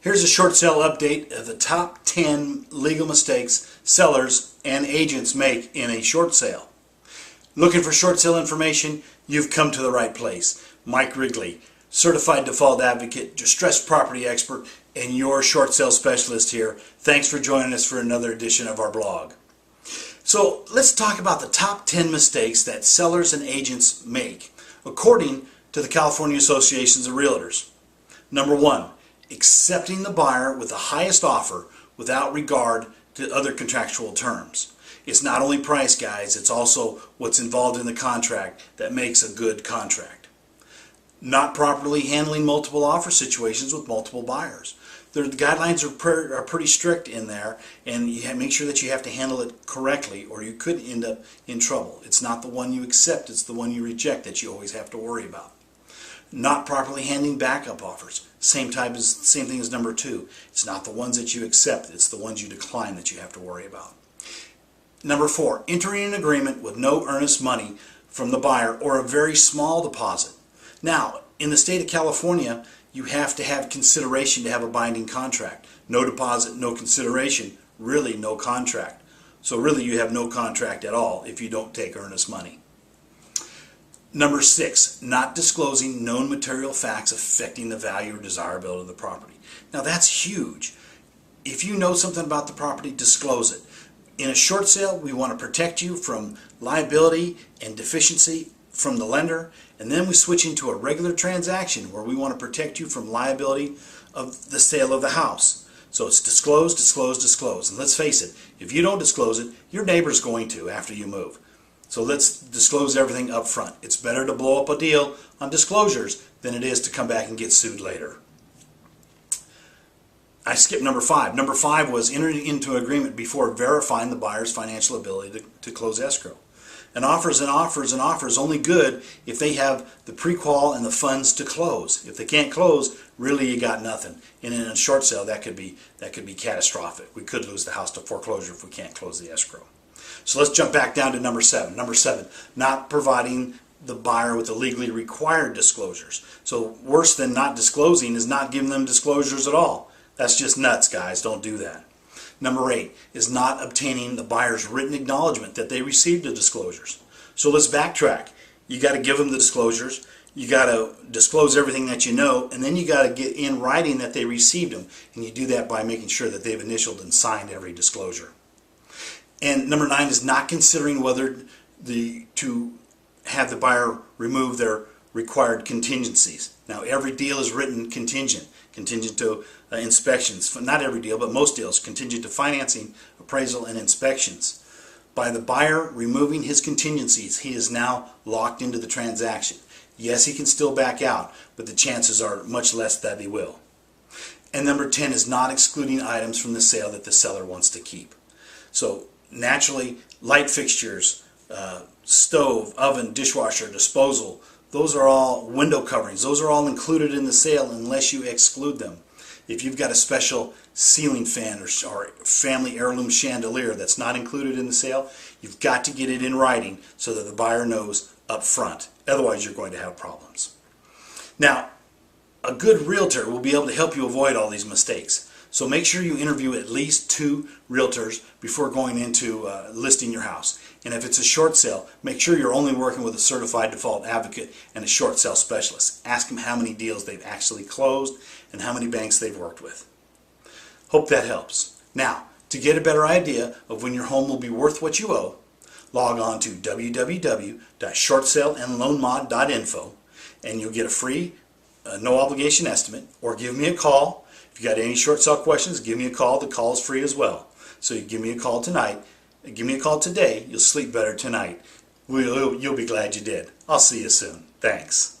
Here's a short sale update of the top 10 legal mistakes sellers and agents make in a short sale. Looking for short sale information? You've come to the right place. Mike Rigley, Certified Default Advocate, distressed property expert, and your short sale specialist here. Thanks for joining us for another edition of our blog. So let's talk about the top 10 mistakes that sellers and agents make according to the California Association of Realtors. Number 1. Accepting the buyer with the highest offer without regard to other contractual terms. It's not only price, guys, it's also what's involved in the contract that makes a good contract. Not properly handling multiple offer situations with multiple buyers. The guidelines are pretty strict in there, and you make sure that you have to handle it correctly or you could end up in trouble. It's not the one you accept, it's the one you reject that you always have to worry about. Not properly handling backup offers. Same thing as number 2. It's not the ones that you accept, it's the ones you decline that you have to worry about. Number 4, entering an agreement with no earnest money from the buyer or a very small deposit. Now, in the state of California, you have to have consideration to have a binding contract. No deposit, no consideration, really no contract. So really you have no contract at all if you don't take earnest money. Number 6, not disclosing known material facts affecting the value or desirability of the property. Now that's huge. If you know something about the property, disclose it. In a short sale, we want to protect you from liability and deficiency from the lender, and then we switch into a regular transaction where we want to protect you from liability of the sale of the house. So it's disclose, disclose, disclose. And let's face it, if you don't disclose it, your neighbor's going to after you move. So let's disclose everything up front. It's better to blow up a deal on disclosures than it is to come back and get sued later. I skipped number 5. Number 5 was entering into agreement before verifying the buyer's financial ability to close escrow. An offer is an offer is an offer is only good if they have the pre-qual and the funds to close. If they can't close, really you got nothing. And in a short sale, that could be catastrophic. We could lose the house to foreclosure if we can't close the escrow. So let's jump back down to number 7. Number 7, not providing the buyer with the legally required disclosures. So worse than not disclosing is not giving them disclosures at all. That's just nuts, guys. Don't do that. Number 8 is not obtaining the buyer's written acknowledgement that they received the disclosures. So let's backtrack. You got to give them the disclosures. You got to disclose everything that you know, and then you got to get in writing that they received them. And you do that by making sure that they've initialed and signed every disclosure. And number 9 is not considering whether to have the buyer remove their required contingencies. Now every deal is written contingent to inspections. Not every deal, but most deals, contingent to financing, appraisal, and inspections. By the buyer removing his contingencies, he is now locked into the transaction. Yes, he can still back out, but the chances are much less that he will. And number 10 is not excluding items from the sale that the seller wants to keep. So naturally, light fixtures, stove, oven, dishwasher, disposal, those are all window coverings. Those are all included in the sale unless you exclude them. If you've got a special ceiling fan or family heirloom chandelier that's not included in the sale, you've got to get it in writing so that the buyer knows up front. Otherwise, you're going to have problems. Now, a good realtor will be able to help you avoid all these mistakes. So make sure you interview at least 2 realtors before going into listing your house. And if it's a short sale, make sure you're only working with a certified default advocate and a short sale specialist. Ask them how many deals they've actually closed and how many banks they've worked with. Hope that helps. Now, to get a better idea of when your home will be worth what you owe, log on to www.shortsaleandloanmod.info and you'll get a free no obligation estimate, or give me a call. If you got any short sale questions, give me a call. The call is free as well. So you give me a call tonight. Give me a call today. You'll sleep better tonight. You'll be glad you did. I'll see you soon. Thanks.